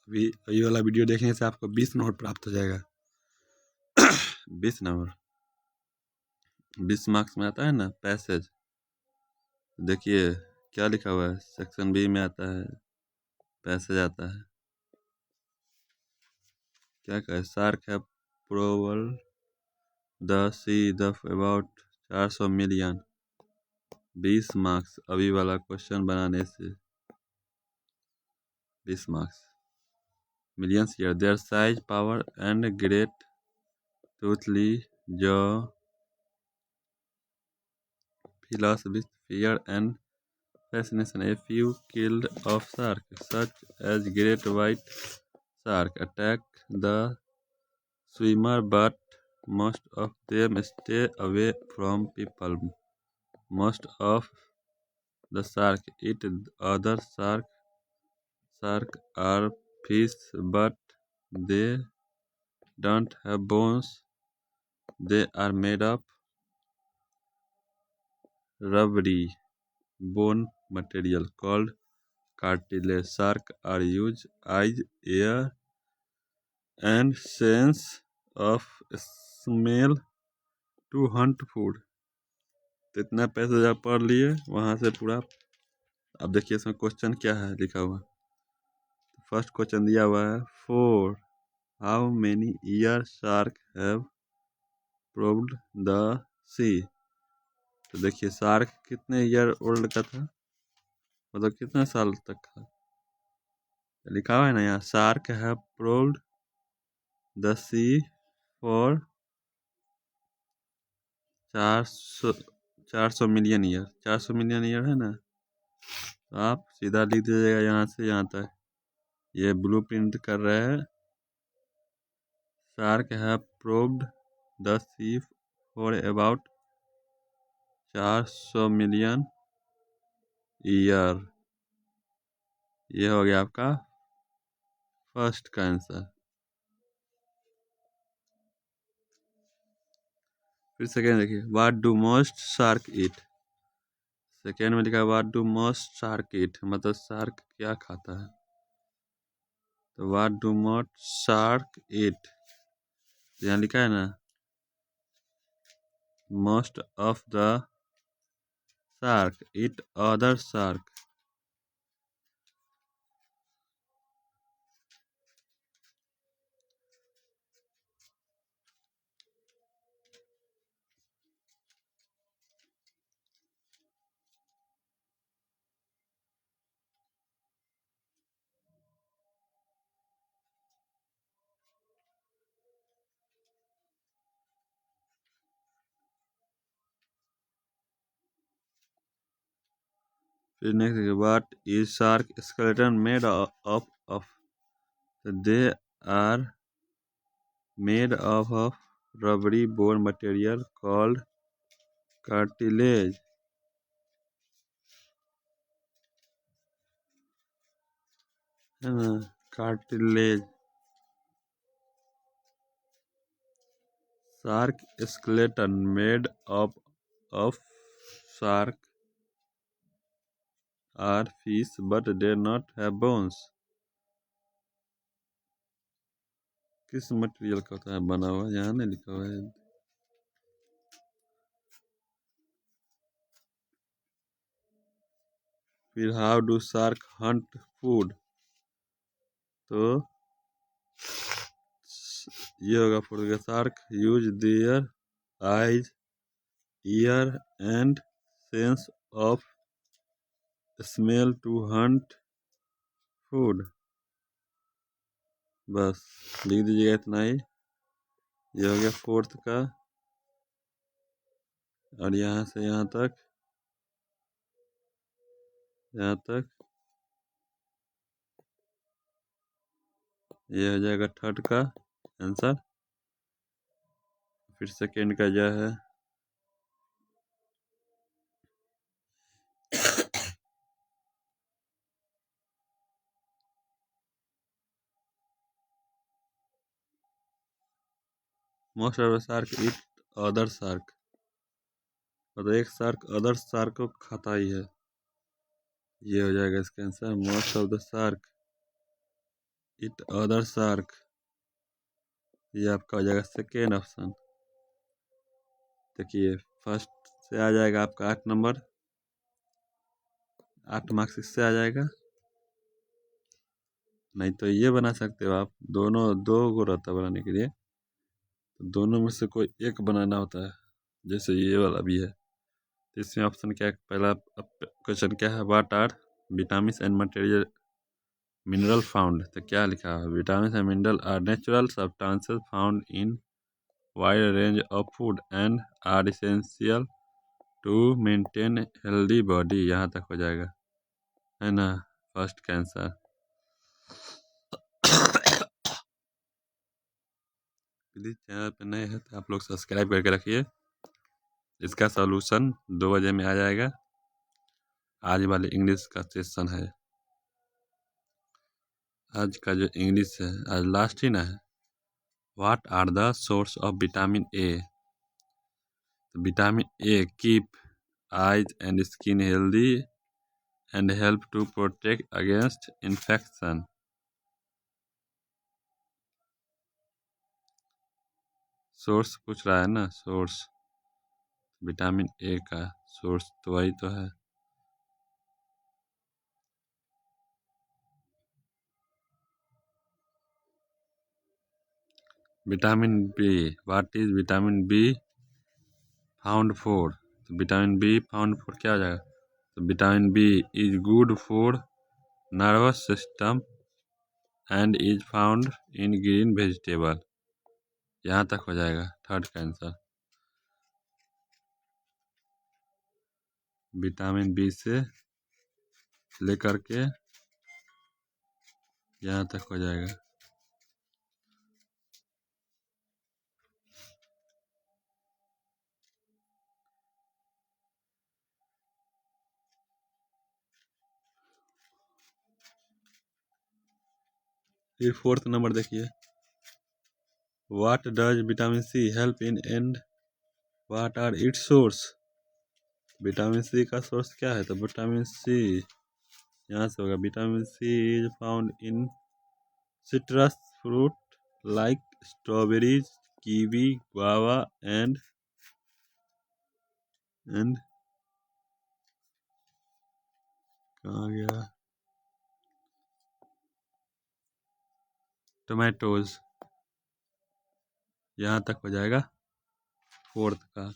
अभी ये वाला वीडियो देखने से आपको 20 नंबर प्राप्त हो जाएगा। 20 नंबर 20 मार्क्स में आता है ना पैसेज। देखिए क्या लिखा हुआ है, सेक्शन बी में आता है, पैसेज आता है। क्या कहे, शार्क है prowled the sea the about 400 million. 20 marks अभी वाला क्वेश्चन बनाने से 20 marks. Millions year their size power and great टूथली जो philosophy fear and fascination. A few killed of shark such as great white shark attack the swimmer, but most of them stay away from people. Most of the shark eat other shark are fish, but they don't have bones. They are made of rubbery bone material called cartilage. Sharks are use eyes, ear, and sense of smell to hunt food. तो इतना passage आप पढ़ लिए वहाँ से पूरा। अब देखिए इसमें क्वेश्चन क्या है लिखा हुआ। फर्स्ट क्वेश्चन दिया हुआ है, for how many year shark have probed the sea. तो देखिए शार्क कितने ईयर ओल्ड का था, मतलब कितने साल तक का लिखा हुआ है ना यहाँ। Shark have probed the sea for 400 million year. 400 million year है ना, तो आप सीधा लिख दीजिएगा यहाँ से यहाँ तक। ये ब्लू प्रिंट कर रहे हैं, shark have probed the sea for about 400 million year. ये हो गया आपका फर्स्ट का आंसर। फिर सेकेंड देखिए, what do most shark eat. Second में लिखा है what do most shark eat, मतलब शार्क क्या खाता है। तो what do most shark eat, यहाँ लिखा है ना most of the shark eat other shark. फिर next, what is shark skeleton made of. They are made of rubbery bone material called cartilage. है ना, cartilage. Shark skeleton made of shark are fish but they not have bones। किस material का होता है बना हुआ, यहाँ नहीं लिखा हुआ है। फिर how do shark hunt food, तो ये होगा food. Shark use their eyes, ear and sense of smell to hunt food. बस लिख दीजिएगा इतना ही। ये हो गया फोर्थ का, और यहाँ से यहाँ तक, यहाँ तक ये हो जाएगा थर्ड का आंसर। फिर सेकेंड का यह है, most of the shark eat other shark, मतलब एक शार्क अदर शार्क को खाता ही है। ये हो जाएगा इसका answer, most of the shark it other shark, ये आपका हो जाएगा सेकेंड ऑप्शन। देखिए फर्स्ट से आ जाएगा आपका 8 नंबर, 8 मार्क्स इससे आ जाएगा। नहीं तो ये बना सकते हो आप, दोनों दो को रहता है बनाने के लिए, तो दोनों में से कोई एक बनाना होता है, जैसे ये वाला भी है। तो इसमें ऑप्शन क्या है, पहला क्वेश्चन क्या है, what are vitamin and material mineral found, तो क्या लिखा है, vitamin and mineral are natural substances found in wide range of food and are essential to maintain healthy body. यहाँ तक हो जाएगा, है ना, फर्स्ट कैंसर। प्लीज चैनल पर नए हैं तो आप लोग सब्सक्राइब करके रखिए। इसका सॉल्यूशन 2 बजे में आ जाएगा। आज वाले इंग्लिश का सेशन है, आज का जो इंग्लिश है आज लास्ट ही ना है। What are the source of vitamin A, vitamin A keep eyes and skin healthy and help to protect against infection. Source पूछ रहा है ना, सोर्स विटामिन ए का सोर्स तो वही तो है। Vitamin B, what is vitamin B found for, तो विटामिन बी फाउंड फॉर क्या हो जाएगा, तो vitamin B is good for nervous system and is found in green vegetable. यहाँ तक हो जाएगा थर्ड का आंसर। विटामिन बी से लेकर के यहाँ तक हो जाएगा। फिर फोर्थ नंबर देखिए, what does vitamin C help in and what are its source. Vitamin C का सोर्स क्या है, तो विटामिन सी यहाँ से होगा, vitamin C is found in citrus fruit like strawberries, kiwi, guava and कहाँ गया, टोमेटोज। यहाँ तक हो जाएगा फोर्थ का।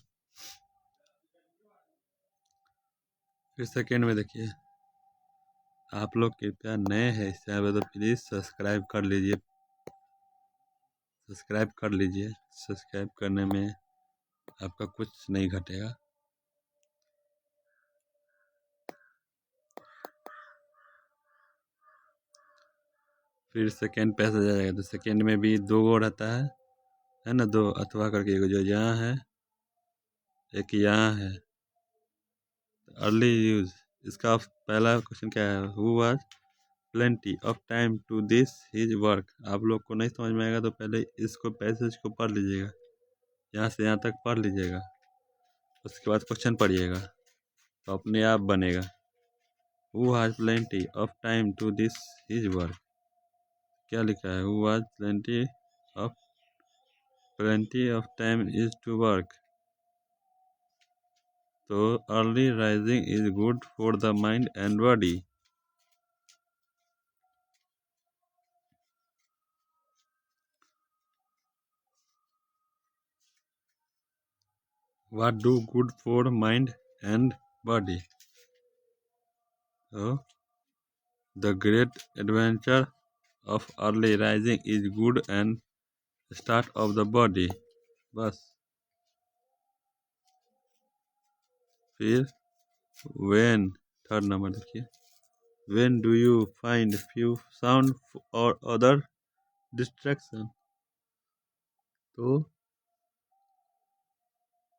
फिर सेकेंड में देखिए, आप लोग कृपया नए हैं इस चैनल पर तो प्लीज़ सब्सक्राइब कर लीजिए, सब्सक्राइब कर लीजिए। सब्सक्राइब करने में आपका कुछ नहीं घटेगा। फिर सेकेंड पैसेज आ जाएगा, तो सेकेंड में भी दो गो रहता है ना, दो अथवा करके, एक जो यहाँ है एक यहाँ है। अर्ली यूज, इसका पहला क्वेश्चन क्या है, who was plenty of time to this his work. आप लोग को नहीं समझ में आएगा तो पहले इसको पैसेज को पढ़ लीजिएगा, यहाँ से यहाँ तक पढ़ लीजिएगा, उसके बाद क्वेश्चन पढ़िएगा तो अपने आप बनेगा। Who has plenty of time to this his work, क्या लिखा है, who has plenty of time is to work, तो early rising is good for the mind and body. What do good for mind and body? So, the great adventure of early rising is good and start of the body. बस। फिर when, third number देखिए, when do you find few sound or other distraction, तो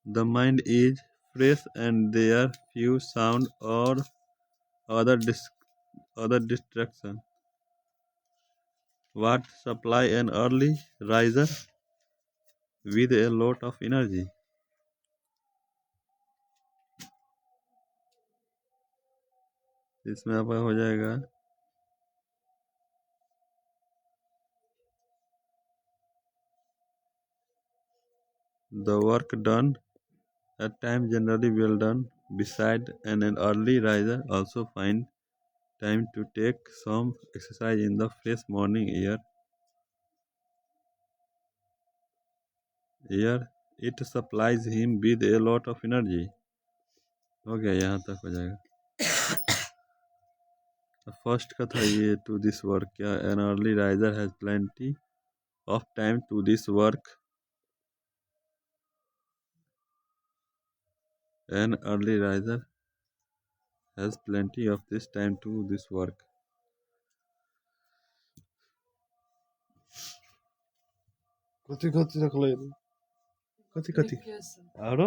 the mind is fresh and there few sound or other distraction. What supply an early riser with a lot of energy. इसमें आपका हो जाएगा the work done at time generally well done. Beside an early riser also find time to take some exercise in the fresh morning air. It supplies him with a lot of energy. हो गया, यहाँ तक हो जाएगा. First का था ये to this work. क्या an early riser has plenty of time to this work. An early riser has plenty of this time to this work. कथी कथी रखले कथी कथी और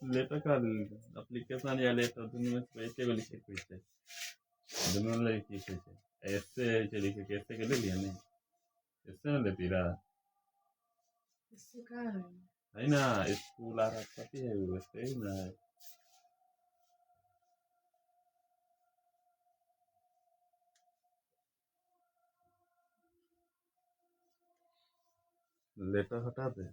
लेटर का एप्लीकेशन या लेटर दुनू में से एके गो लिखे के छै. दुनू में लिखे के छै. ऐसे छै लिखे के, ऐसे के ले लिया नहीं. ऐसे ना लेती रहा है ना. स्कूल आ रहा कथी है वो, ऐसे ही ना है. लेटर हटा दे.